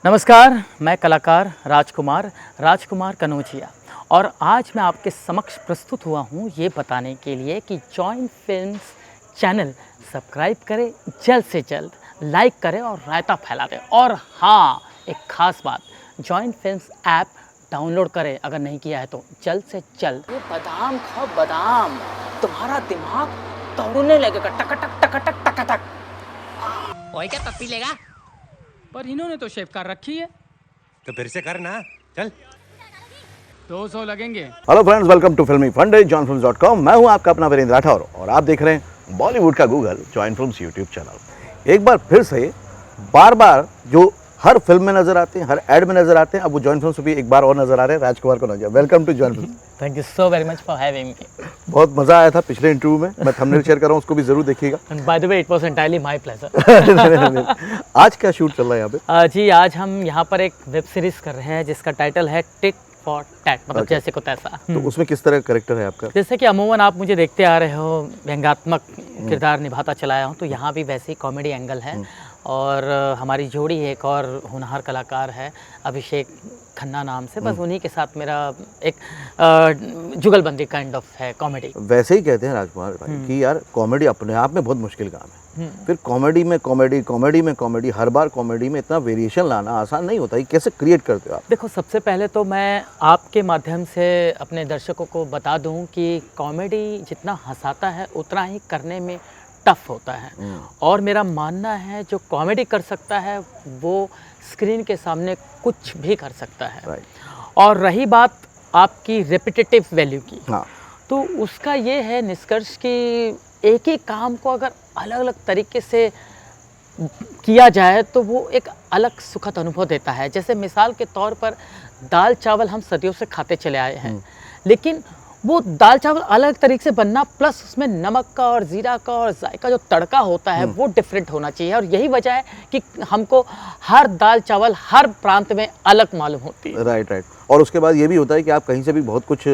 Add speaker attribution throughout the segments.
Speaker 1: नमस्कार, मैं कलाकार राजकुमार कनौजिया और आज मैं आपके समक्ष प्रस्तुत हुआ हूँ ये बताने के लिए कि जॉइन फिल्म्स चैनल सब्सक्राइब करें, जल्द से जल्द लाइक करें और रायता फैला दें। और हाँ, एक ख़ास बात, जॉइन फिल्म्स ऐप डाउनलोड करें अगर नहीं किया है तो जल्द से जल्द। ये बादाम खाओ बादाम, तुम्हारा दिमाग दौड़ने लगेगा टक टक टक टक टक टक।
Speaker 2: ओए क्या पप्पी लेगा?
Speaker 1: पर इन्होंने तो शेव कर रखी है।
Speaker 3: तो फिर से कर ना, चल
Speaker 1: 200 लगेंगे।
Speaker 4: हेलो फ्रेंड्स, वेलकम टू फिल्मी फंडे joinfilms.com। मैं हूं आपका अपना वीरेंद्र राठौर और आप देख रहे हैं बॉलीवुड का Google join films YouTube channel. एक बार फिर से बार बार जो हर फिल्म में नजर आते हैं, हर एड में नजर आते हैं, अब वो जॉइन फिल्म्स भी एक बार और नजर आ रहे हैं। Rajkumar Kanaujia, welcome to Join Films.
Speaker 1: Thank you so very much for having me.
Speaker 4: बहुत मजा आया था पिछले इंटरव्यू में, मैं थंबनेल शेयर कर रहा हूँ, उसको भी जरूर देखिएगा।
Speaker 1: And by the way it was entirely my pleasure.
Speaker 4: आज क्या शूट चल रहा है यहाँ पे?
Speaker 1: जी, आज हम यहाँ पर एक वेब सीरीज कर रहे हैं जिसका टाइटल है टिट फॉर टैट, मतलब जैसे को तैसा।
Speaker 4: तो उसमें किस तरह का कैरेक्टर है आपका?
Speaker 1: जैसे कि अमूमन आप मुझे देखते आ रहे हो, व्यंग्यात्मक किरदार निभाता चला आया हूँ, तो यहाँ भी वैसे ही कॉमेडी एंगल है। और हमारी जोड़ी एक और होनहार कलाकार है अभिषेक खन्ना नाम से, बस उन्हीं के साथ मेरा एक जुगलबंदी काइंड ऑफ है कॉमेडी।
Speaker 4: वैसे ही कहते हैं राजकुमार भाई कि यार कॉमेडी अपने आप में बहुत मुश्किल काम है, फिर कॉमेडी में कॉमेडी हर बार कॉमेडी में इतना वेरिएशन लाना आसान नहीं होता है। कैसे क्रिएट करते हो आप?
Speaker 1: देखो, सबसे पहले तो मैं आपके माध्यम से अपने दर्शकों को बता दूं कि कॉमेडी जितना हंसाता है उतना ही करने में टफ होता है। और मेरा मानना है जो कॉमेडी कर सकता है वो स्क्रीन के सामने कुछ भी कर सकता है। और रही बात आपकी रेपिटेटिव वैल्यू की,
Speaker 4: हाँ,
Speaker 1: तो उसका ये है निष्कर्ष कि एक ही काम को अगर अलग अलग तरीके से किया जाए तो वो एक अलग सुखद अनुभव देता है। जैसे मिसाल के तौर पर दाल चावल हम सदियों से खाते चले आए हैं, लेकिन वो दाल चावल अलग तरीके से बनना प्लस उसमें नमक का और ज़ीरा का और जायका जो तड़का होता है वो डिफरेंट होना चाहिए। और यही वजह है कि हमको हर दाल चावल हर प्रांत में अलग मालूम होती है।
Speaker 4: राइट। और उसके बाद ये भी होता है कि आप कहीं से भी बहुत कुछ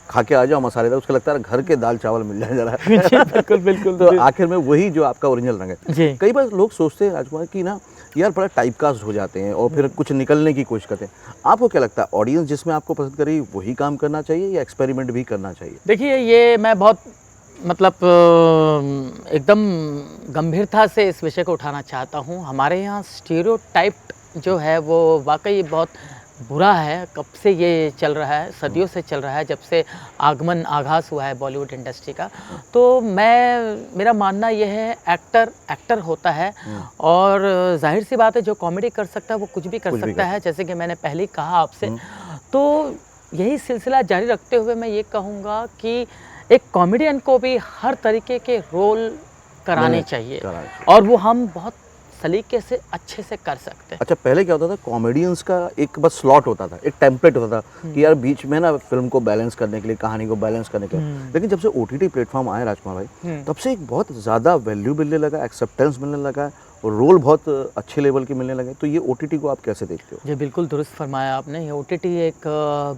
Speaker 4: खा के आ जाओ मसालेदार, उसका लगता है घर के दाल चावल मिल जाए जरा।
Speaker 1: बिल्कुल बिल्कुल।
Speaker 4: तो आखिर में वही जो आपका ओरिजिनल रंग है।
Speaker 1: जी।
Speaker 4: कई बार लोग सोचते हैं राजकुमार कि ना यार बड़ा टाइपकास्ट हो जाते हैं और फिर कुछ निकलने की कोशिश करते हैं। आपको क्या लगता है, ऑडियंस जिसमें आपको पसंद करी वही काम करना चाहिए या एक्सपेरिमेंट भी करना चाहिए?
Speaker 1: देखिए, ये मैं बहुत मतलब एकदम गंभीरता से इस विषय को उठाना चाहता हूँ। हमारे यहाँ स्टीरियोटाइप जो है वो वाकई बहुत बुरा है। कब से ये चल रहा है, सदियों से चल रहा है, जब से आगाज़ हुआ है बॉलीवुड इंडस्ट्री का। तो मेरा मानना ये है एक्टर होता है और जाहिर सी बात है जो कॉमेडी कर सकता है वो कुछ भी कर सकता है, जैसे कि मैंने पहले ही कहा आपसे। तो यही सिलसिला जारी रखते हुए मैं ये कहूँगा कि एक कॉमेडियन को भी हर तरीके के रोल कराने चाहिए और वो हम बहुत सलीके से अच्छे से कर सकते हैं।
Speaker 4: अच्छा, पहले क्या होता था, कॉमेडियंस का एक बस स्लॉट होता था, एक टेम्पलेट होता था कि यार बीच में ना फिल्म को बैलेंस करने के लिए, कहानी को बैलेंस करने के लिए। लेकिन जब से ओटीटी प्लेटफॉर्म आए राजकुमार भाई, तब से एक बहुत ज़्यादा वैल्यू मिलने लगा, एक्सेप्टेंस मिलने लगा और रोल बहुत अच्छे लेवल के मिलने लगे। तो ये ओटीटी को आप कैसे देखते हो?
Speaker 1: जी, बिल्कुल दुरुस्त फरमाया आपने। ये ओटीटी एक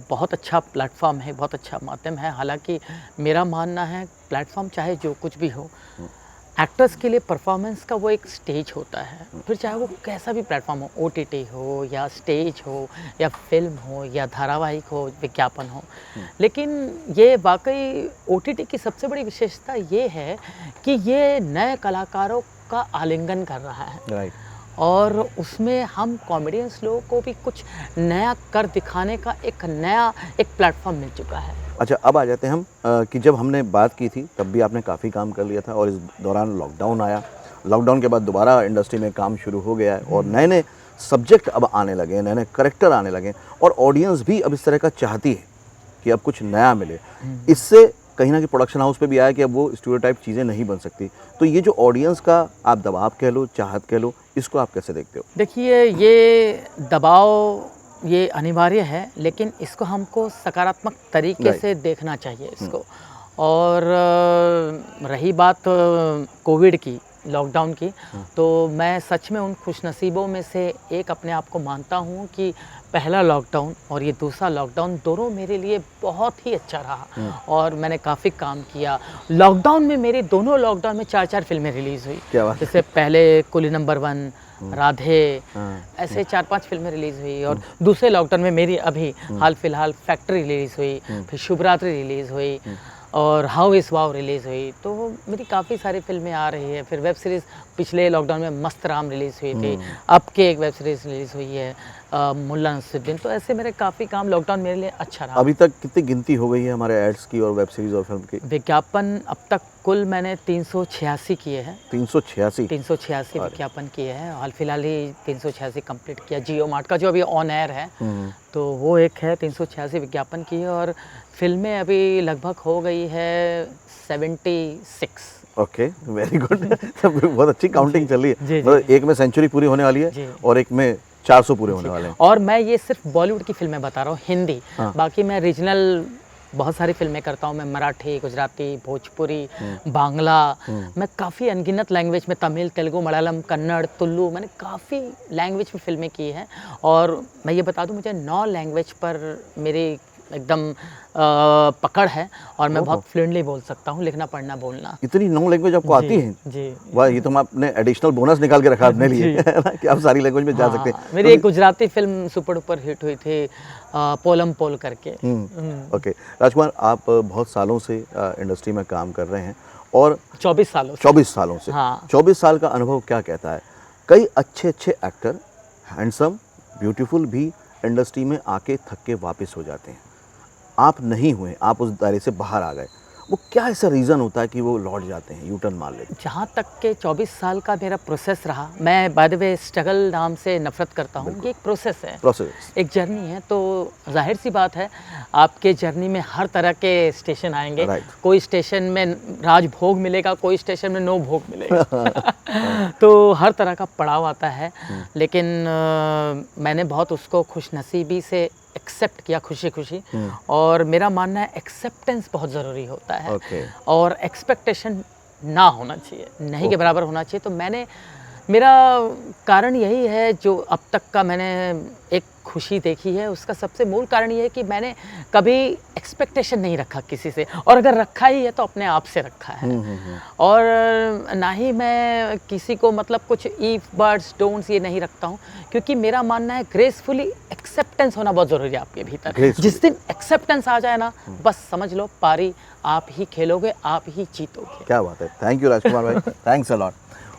Speaker 1: बहुत अच्छा प्लेटफॉर्म है, बहुत अच्छा माध्यम है। हालांकि मेरा मानना है प्लेटफॉर्म चाहे जो कुछ भी हो, एक्टर्स के लिए परफॉर्मेंस का वो एक स्टेज होता है। फिर चाहे वो कैसा भी प्लेटफॉर्म हो, ओटीटी हो या स्टेज हो या फिल्म हो या धारावाहिक हो, विज्ञापन हो, लेकिन ये वाकई ओटीटी की सबसे बड़ी विशेषता ये है कि ये नए कलाकारों का आलिंगन कर रहा है।
Speaker 4: राइट।
Speaker 1: और उसमें हम कॉमेडियंस लोगों को भी कुछ नया कर दिखाने का एक प्लेटफॉर्म मिल चुका है।
Speaker 4: अच्छा, अब आ जाते हैं हम कि जब हमने बात की थी तब भी आपने काफ़ी काम कर लिया था और इस दौरान लॉकडाउन आया। लॉकडाउन के बाद दोबारा इंडस्ट्री में काम शुरू हो गया है और नए नए सब्जेक्ट अब आने लगे, नए नए करेक्टर आने लगे और ऑडियंस भी अब इस तरह का चाहती है कि अब कुछ नया मिले। इससे कहीं ना कहीं प्रोडक्शन हाउस पे भी आया कि अब वो स्टीरियोटाइप चीज़ें नहीं बन सकती। तो ये जो ऑडियंस का आप दबाव कह लो, चाहत कह लो, इसको आप कैसे देखते हो?
Speaker 1: देखिए, ये दबाव ये अनिवार्य है, लेकिन इसको हमको सकारात्मक तरीके से देखना चाहिए इसको। और रही बात कोविड की, लॉकडाउन की, तो मैं सच में उन खुशनसीबों में से एक अपने आप को मानता हूँ कि पहला लॉकडाउन और ये दूसरा लॉकडाउन दोनों मेरे लिए बहुत ही अच्छा रहा और मैंने काफ़ी काम किया। लॉकडाउन में मेरी दोनों लॉकडाउन में 4-4 फिल्में रिलीज़ हुई।
Speaker 4: क्या बात है।
Speaker 1: जैसे पहले कुली नंबर 1, राधे,
Speaker 4: हाँ।
Speaker 1: ऐसे 4-5 फिल्में रिलीज़ हुई। और दूसरे लॉकडाउन में मेरी अभी हाल फिलहाल फैक्ट्री रिलीज़ हुई, फिर शुभरात्रि रिलीज़ हुई और हाउ इज़ वाव रिलीज़ हुई। तो मेरी काफ़ी सारी फिल्में आ रही है। फिर वेब सीरीज़ पिछले लॉकडाउन में मस्त राम रिलीज़ हुई थी, अब के एक वेब सीरीज़ रिलीज़ हुई है मुल्ला नसरुद्दीन। तो ऐसे मेरे काफ़ी काम, लॉकडाउन मेरे लिए अच्छा रहा।
Speaker 4: अभी तक कितनी गिनती हो गई है हमारे एड्स की और वेब सीरीज और फिल्म की?
Speaker 1: विज्ञापन अब तक कुल मैंने 386 किए हैं।
Speaker 4: 386।
Speaker 1: 386 विज्ञापन किए हैं। हाल फिलहाल ही 386 कंप्लीट किया। जियो मार्ट का जो अभी ऑन एयर है तो वो एक है, 386 विज्ञापन की है। और फिल्में अभी लगभग हो गई है 76।
Speaker 4: Okay, very good. बहुत अच्छी काउंटिंग चल रही है।
Speaker 1: जी,
Speaker 4: मतलब एक में सेंचुरी पूरी होने वाली
Speaker 1: जी।
Speaker 4: है और एक में 400 पूरे होने वाले हैं।
Speaker 1: और मैं ये सिर्फ बॉलीवुड की फिल्में बता रहा हूँ, हिंदी।
Speaker 4: हाँ।
Speaker 1: बाकी मैं रीजनल बहुत सारी फिल्में करता हूँ। मैं मराठी, गुजराती, भोजपुरी, बांग्ला, मैं काफ़ी अनगिनत लैंग्वेज में, तमिल, तेलुगु, मलयालम, कन्नड़, तुलु, मैंने काफ़ी लैंग्वेज में फिल्में की हैं। और मैं ये बता दूँ, मुझे 9 लैंग्वेज पर मेरी एकदम पकड़ है और मैं बहुत फ्लुएंटली बोल सकता हूँ, लिखना पढ़ना बोलना।
Speaker 4: इतनी 9 लैंग्वेज आपको आती हैं?
Speaker 1: जी।
Speaker 4: वाह, ये तो आपने एडिशनल बोनस निकाल के रखा अपने लिए है ना, कि आप सारी लैंग्वेज में जा सकते हैं।
Speaker 1: मेरी एक Gujarati film super duper hit हुई थी, पोलम पोल करके।
Speaker 4: ओके राजकुमार, आप बहुत सालों से इंडस्ट्री में काम कर रहे हैं और
Speaker 1: 24 सालों से।
Speaker 4: 24 सालों से।
Speaker 1: हाँ।
Speaker 4: 24 साल का अनुभव क्या कहता है? कई अच्छे एक्टर, हैंडसम, ब्यूटीफुल भी इंडस्ट्री में आके थक के वापस हो जाते हैं। आप नहीं हुए, आप उस दायरे से बाहर आ गए। वो क्या ऐसा रीज़न होता है कि वो लौट जाते हैं, यू टर्न मार लेते हैं?
Speaker 1: जहाँ तक के 24 साल का मेरा प्रोसेस रहा, मैं बाय द वे स्ट्रगल नाम से नफरत करता हूँ। ये एक प्रोसेस है,
Speaker 4: प्रोसेस।
Speaker 1: एक जर्नी है। तो जाहिर सी बात है, आपके जर्नी में हर तरह के स्टेशन आएंगे।
Speaker 4: Right.
Speaker 1: कोई स्टेशन में राजभोग मिलेगा, कोई स्टेशन में नो भोग मिलेगा। तो हर तरह का पड़ाव आता है। लेकिन मैंने बहुत उसको खुशनसीबी से एक्सेप्ट किया, खुशी खुशी। और मेरा मानना है एक्सेप्टेंस बहुत ज़रूरी होता है।
Speaker 4: Okay.
Speaker 1: और एक्सपेक्टेशन ना होना चाहिए, नहीं के बराबर होना चाहिए। तो मेरा कारण यही है, जो अब तक का मैंने एक खुशी देखी है, उसका सबसे मूल कारण ये है कि मैंने कभी एक्सपेक्टेशन नहीं रखा किसी से, और अगर रखा ही है तो अपने आप से रखा है। और ना ही मैं किसी को मतलब कुछ इफ बट्स डोंट्स ये नहीं रखता हूँ, क्योंकि मेरा मानना है ग्रेसफुली एक्सेप्टेंस होना बहुत ज़रूरी है आपके भीतर। जिस दिन एक्सेप्टेंस आ जाए ना, बस समझ लो पारी आप ही खेलोगे, आप ही जीतोगे।
Speaker 4: क्या बात है। थैंक यू राजकुमार भाई, थैंक्स अ लॉट।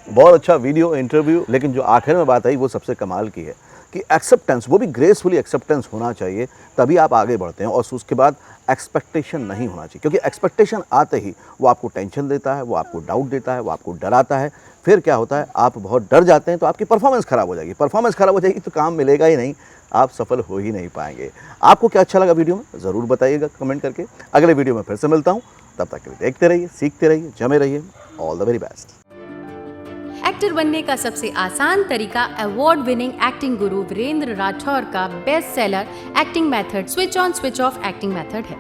Speaker 4: बहुत अच्छा वीडियो इंटरव्यू। लेकिन जो आखिर में बात आई वो सबसे कमाल की है कि एक्सेप्टेंस, वो भी ग्रेसफुली एक्सेप्टेंस होना चाहिए, तभी आप आगे बढ़ते हैं। और उसके बाद एक्सपेक्टेशन नहीं होना चाहिए, क्योंकि एक्सपेक्टेशन आते ही वो आपको टेंशन देता है, वो आपको डाउट देता है, वो आपको डराता है। फिर क्या होता है, आप बहुत डर जाते हैं तो आपकी परफॉर्मेंस ख़राब हो जाएगी। परफॉर्मेंस ख़राब हो जाएगी तो काम मिलेगा ही नहीं, आप सफल हो ही नहीं पाएंगे। आपको क्या अच्छा लगा वीडियो में, ज़रूर बताइएगा कमेंट करके। अगले वीडियो में फिर से मिलता हूँ, तब तक के लिए देखते रहिए, सीखते रहिए, जमे रहिए। All the very best.
Speaker 2: Actor बनने का सबसे आसान तरीका अवार्ड विनिंग एक्टिंग गुरु वीरेंद्र राठौर का best seller acting method switch on switch off acting method है।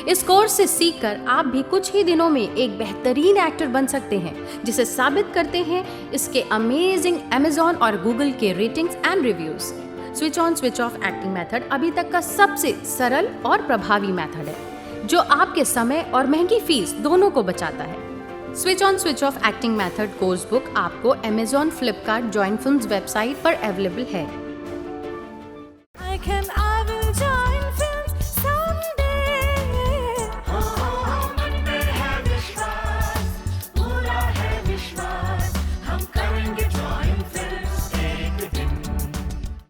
Speaker 2: इस कोर्स से सीखकर आप भी कुछ ही दिनों में एक बेहतरीन एक्टर बन सकते हैं, जिसे साबित करते हैं इसके अमेजिंग अमेज़ॉन और गूगल के ratings and reviews. Switch on switch off acting method अभी तक का सबसे सरल और प्रभावी मेथड है, जो आपके समय और महंगी फीस दोनों को बचाता है। Switch on switch off acting method course book आपको Amazon, Flipkart, Join Films website पर अवेलेबल है।
Speaker 5: I will join